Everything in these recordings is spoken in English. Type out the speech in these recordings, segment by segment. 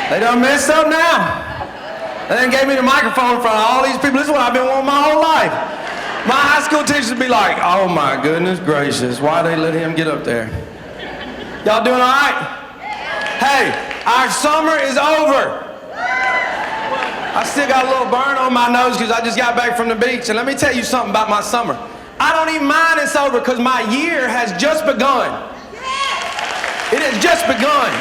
They done messed up now. They then gave me the microphone in front of all these people. This is what I've been wanting my whole life. My high school teachers would be like, oh my goodness gracious, why they let him get up there? Y'all doing all right? Hey, our summer is over. I still got a little burn on my nose because I just got back from the beach. And let me tell you something about my summer. I don't even mind it's over because my year has just begun. It has just begun.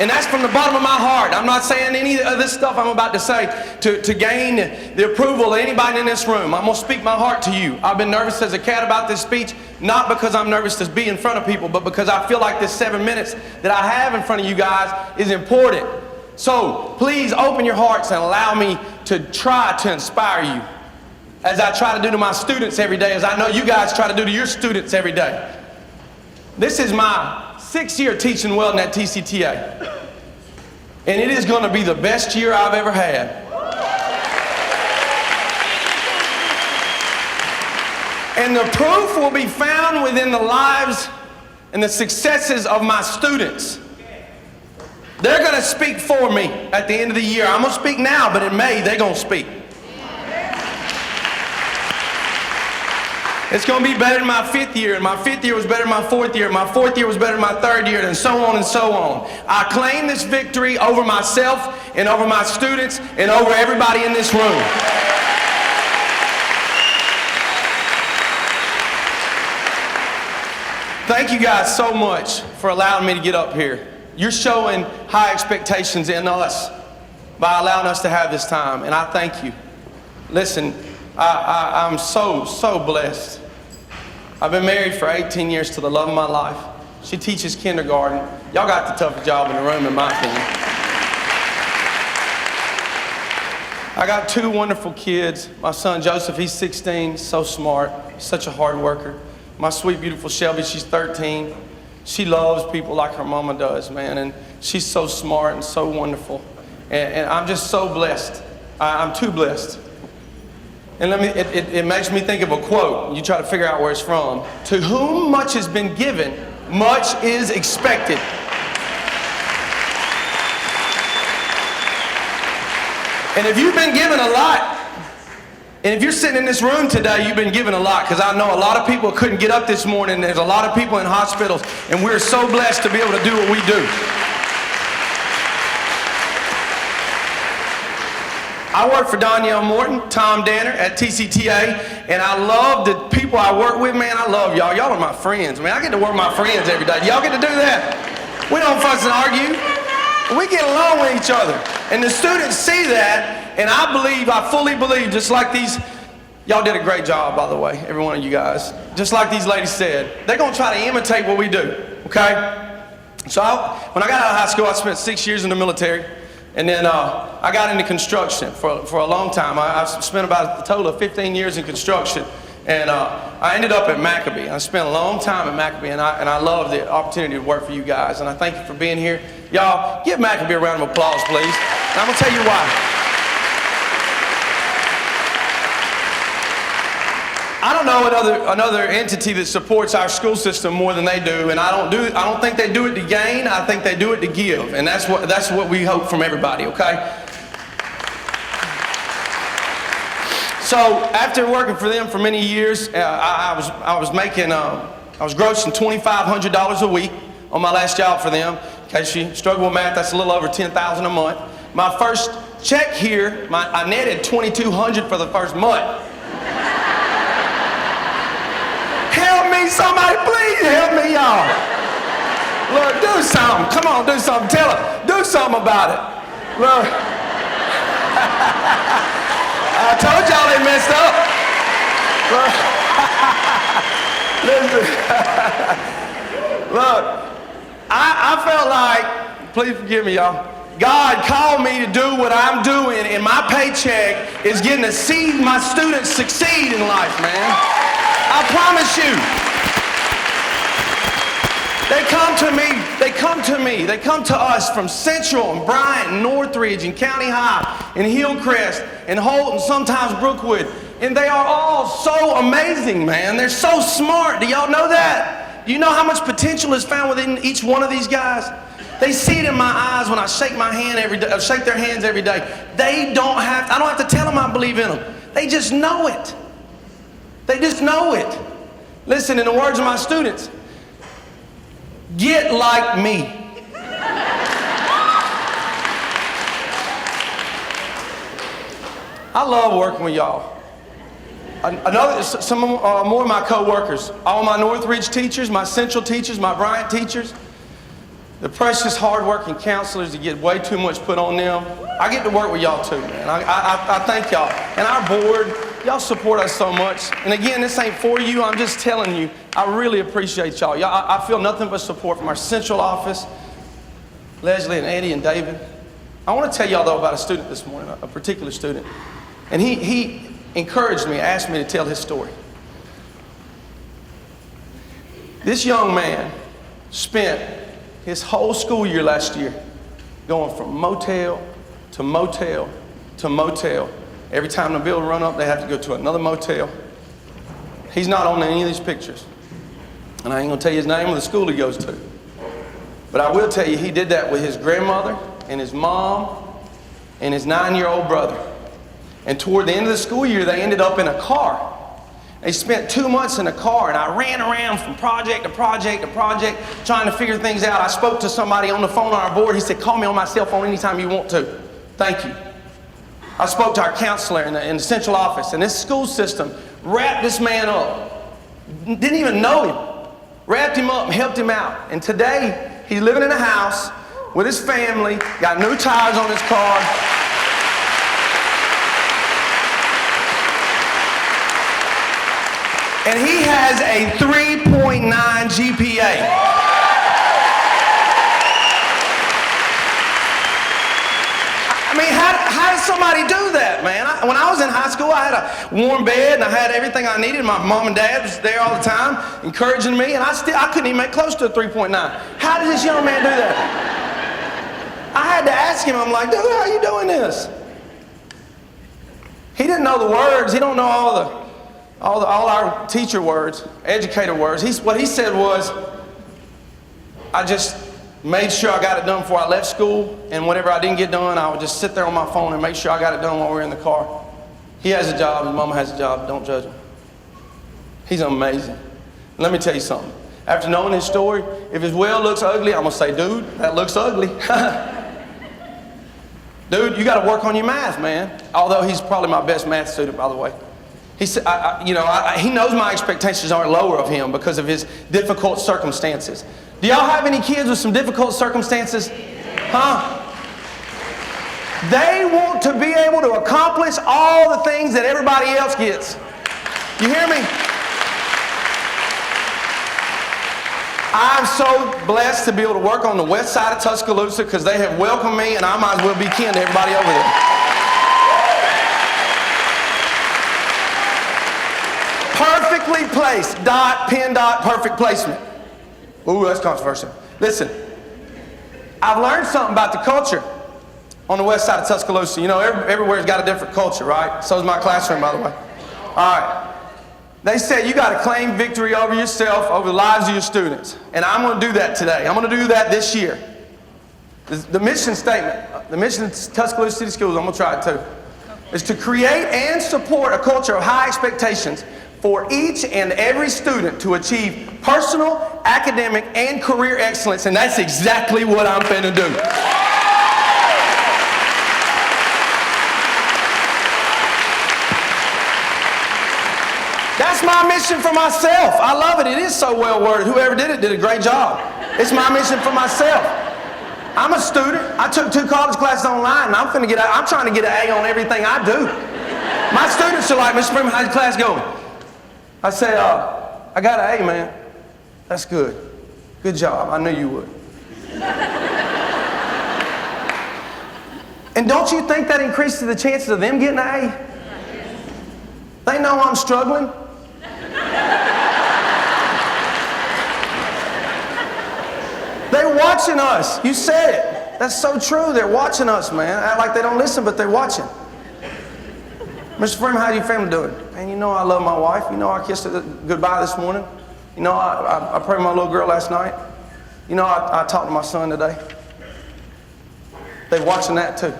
And that's from the bottom of my heart. I'm not saying any of this stuff I'm about to say to gain the approval of anybody in this room. I'm going to speak my heart to you. I've been nervous as a cat about this speech, not because I'm nervous to be in front of people, but because I feel like this 7 minutes that I have in front of you guys is important. So please open your hearts and allow me to try to inspire you as I try to do to my students every day, as I know you guys try to do to your students every day. This is my 6th year teaching welding at TCTA. And it is going to be the best year I've ever had. And the proof will be found within the lives and the successes of my students. They're going to speak for me at the end of the year. I'm going to speak now, but in May, they're going to speak. It's going to be better than my 5th year, and my 5th year was better than my 4th year, and my 4th year was better than my 3rd year, and so on and so on. I claim this victory over myself and over my students and over everybody in this room. Thank you guys so much for allowing me to get up here. You're showing high expectations in us by allowing us to have this time, and I thank you. Listen, I'm so blessed. I've been married for 18 years to the love of my life. She teaches kindergarten. Y'all got the toughest job in the room, in my opinion. I got 2 wonderful kids. My son Joseph, he's 16, so smart, such a hard worker. My sweet, beautiful Shelby, she's 13. She loves people like her mama does, man, and she's so smart and so wonderful. And I'm just so blessed. I'm too blessed. And it makes me think of a quote. You try to figure out where it's from. To whom much has been given, much is expected. And if you've been given a lot, and if you're sitting in this room today, you've been given a lot, because I know a lot of people couldn't get up this morning. There's a lot of people in hospitals, and we're so blessed to be able to do what we do. I work for Donyell Morton, Tom Danner at TCTA, and I love the people I work with, man. I love y'all. Y'all are my friends, man. I get to work with my friends every day. Y'all get to do that? We don't fuss and argue. We get along with each other. And the students see that, and I fully believe, just like these, y'all did a great job, by the way, every one of you guys. Just like these ladies said, they're going to try to imitate what we do, okay? So when I got out of high school, I spent 6 years in the military. And then I got into construction for a long time. I spent about a total of 15 years in construction. And I ended up at Maccabee. I spent a long time at Maccabee, and I love the opportunity to work for you guys. And I thank you for being here. Y'all, give Maccabee a round of applause, please. And I'm going to tell you why. I don't know another entity that supports our school system more than they do, and I don't think they do it to gain. I think they do it to give, and that's what we hope from everybody. Okay. So after working for them for many years, I was grossing $2,500 a week on my last job for them. In case you struggle with math, that's a little over $10,000 a month. My first check here, I netted $2,200 for the first month. Help me, somebody, please help me, y'all. Look, do something. Come on, do something. Tell them. Do something about it. Look. I told y'all they messed up. Look. Listen. Look, I felt like, please forgive me, y'all, God called me to do what I'm doing, and my paycheck is getting to see my students succeed in life, man. I promise you. They come to us from Central and Bryant and Northridge and County High and Hillcrest and Holt and sometimes Brookwood. And they are all so amazing, man. They're so smart. Do y'all know that? Do you know how much potential is found within each one of these guys? They see it in my eyes when I shake my hand every day, shake their hands every day. I don't have to tell them I believe in them. They just know it. They just know it. Listen, in the words of my students, get like me. I love working with y'all. More of my co-workers, all my Northridge teachers, my Central teachers, my Bryant teachers, the precious, hard-working counselors that get way too much put on them. I get to work with y'all too, man. I thank y'all. And our board, y'all support us so much. And again, this ain't for you. I'm just telling you, I really appreciate y'all. I feel nothing but support from our Central office, Leslie and Eddie and David. I want to tell y'all, though, about a student this morning, a particular student. And he encouraged me, asked me to tell his story. This young man spent his whole school year last year going from motel to motel to motel. Every time the bill run up, they have to go to another motel. He's not on any of these pictures. And I ain't gonna tell you his name or the school he goes to. But I will tell you, he did that with his grandmother and his mom and his 9-year-old brother. And toward the end of the school year, they ended up in a car. They spent 2 months in a car, and I ran around from project to project to project trying to figure things out. I spoke to somebody on the phone on our board. He said, call me on my cell phone anytime you want to. Thank you. I spoke to our counselor in the central office, and this school system wrapped this man up. Didn't even know him. Wrapped him up and helped him out. And today, he's living in a house with his family, got new tires on his car. And he has a 3.9 GPA. I mean, how does somebody do that, man? When I was in high school, I had a warm bed and I had everything I needed. My mom and dad was there all the time, encouraging me, and I couldn't even make close to a 3.9. How did this young man do that? I had to ask him, I'm like, dude, how are you doing this? He didn't know the words. He don't know all our teacher words, educator words. What he said was, I just made sure I got it done before I left school, and whenever I didn't get done, I would just sit there on my phone and make sure I got it done while we were in the car. He has a job, his mama has a job, don't judge him. He's amazing. Let me tell you something. After knowing his story, if his well looks ugly, I'm gonna say, dude, that looks ugly. Dude, you gotta work on your math, man. Although he's probably my best math student, by the way. He said, he knows my expectations aren't lower of him because of his difficult circumstances. Do y'all have any kids with some difficult circumstances? Huh? They want to be able to accomplish all the things that everybody else gets. You hear me? I'm so blessed to be able to work on the west side of Tuscaloosa because they have welcomed me, and I might as well be kin to everybody over there. Perfectly placed, pin dot, perfect placement. Ooh, that's controversial. Listen, I've learned something about the culture on the west side of Tuscaloosa. You know, everywhere's got a different culture, right? So is my classroom, by the way. All right. They said you got to claim victory over yourself, over the lives of your students. And I'm going to do that today. I'm going to do that this year. The mission statement, the mission of Tuscaloosa City Schools, I'm going to try it too, is to create and support a culture of high expectations for each and every student to achieve personal, academic, and career excellence, and that's exactly what I'm finna do. That's my mission for myself. I love it. It is so well worded. Whoever did it did a great job. It's my mission for myself. I'm a student. I took 2 college classes online, and I'm trying to get an A on everything I do. My students are like, Mr. Freeman, how's your class going? I say, I got an A, man. That's good. Good job. I knew you would. And don't you think that increases the chances of them getting an A? They know I'm struggling. They're watching us. You said it. That's so true. They're watching us, man. Act like they don't listen, but they're watching. Mr. Freeman, how's your family doing? Man, you know I love my wife. You know I kissed her goodbye this morning. You know I prayed with my little girl last night. You know I talked to my son today. They're watching that too.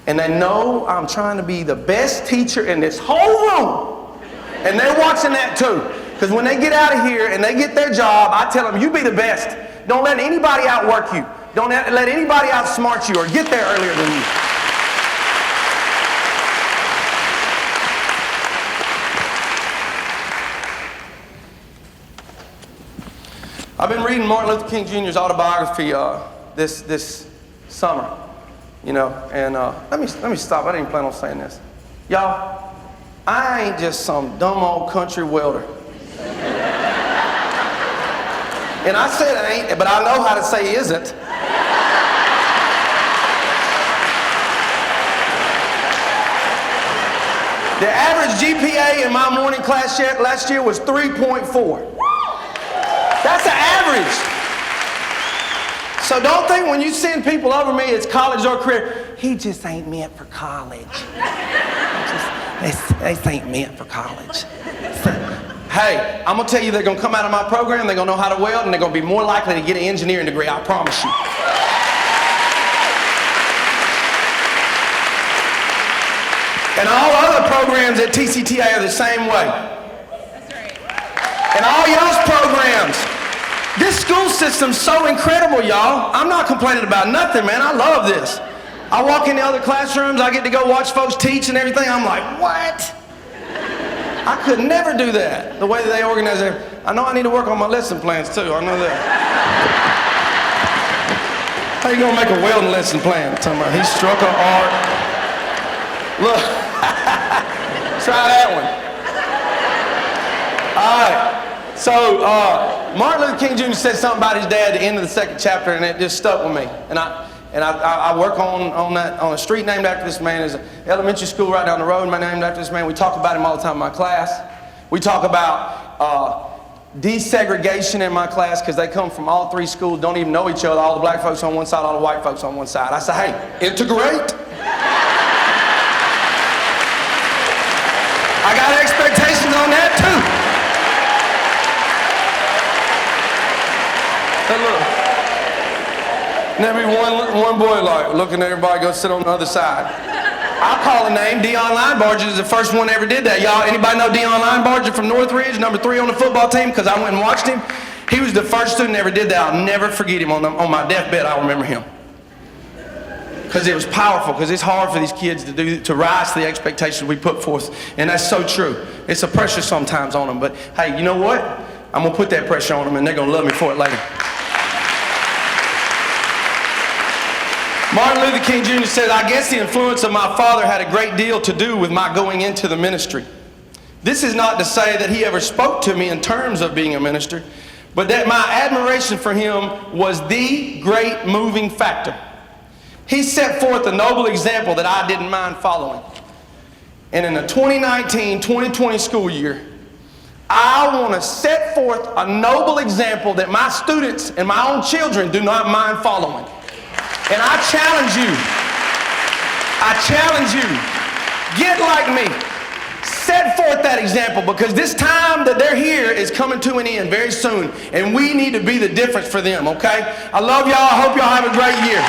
And they know I'm trying to be the best teacher in this whole room. And they're watching that too. Because when they get out of here and they get their job, I tell them, you be the best. Don't let anybody outwork you. Don't let anybody outsmart you or get there earlier than you. I've been reading Martin Luther King Jr.'s autobiography this summer, you know, and let me stop. I didn't plan on saying this. Y'all, I ain't just some dumb old country welder. And I said I ain't, but I know how to say isn't. The average GPA in my morning class last year was 3.4. That's the average. So don't think when you send people over me, it's college or career. He just ain't meant for college. They ain't meant for college. Hey, I'm gonna tell you, they're gonna come out of my program, they're gonna know how to weld, and they're gonna be more likely to get an engineering degree, I promise you. And all other programs at TCTA are the same way. That's right. And all y'all's programs. This school system's so incredible, y'all. I'm not complaining about nothing, man. I love this. I walk in the other classrooms, I get to go watch folks teach and everything. I'm like, what? I could never do that, the way that they organize it. I know I need to work on my lesson plans too, I know that. How you gonna make a welding lesson plan? I'm talking about he struck an art. Look, try that one. All right. So Martin Luther King Jr. said something about his dad at the end of the second chapter, and it just stuck with me. And I work on a street named after this man. There's an elementary school right down the road named after this man. We talk about him all the time in my class. We talk about desegregation in my class because they come from all three schools, don't even know each other. All the black folks on one side, all the white folks on one side. I say, hey, integrate. I got expectations on that too. Hey, look. And there be one boy like looking at everybody go sit on the other side. I'll call a name. Dion Linebarger is the first one that ever did that. Y'all, anybody know Dion Linebarger from Northridge, number 3 on the football team? Because I went and watched him. He was the first student that ever did that. I'll never forget him. On my deathbed, I'll remember him. Because it was powerful, because it's hard for these kids to rise to the expectations we put forth. And that's so true. It's a pressure sometimes on them. But hey, you know what? I'm going to put that pressure on them, and they're going to love me for it later. Martin Luther King Jr. said, I guess the influence of my father had a great deal to do with my going into the ministry. This is not to say that he ever spoke to me in terms of being a minister, but that my admiration for him was the great moving factor. He set forth a noble example that I didn't mind following. And in the 2019-2020 school year, I want to set forth a noble example that my students and my own children do not mind following. And I challenge you, get like me. Set forth that example, because this time that they're here is coming to an end very soon, and we need to be the difference for them, okay? I love y'all. I hope y'all have a great year.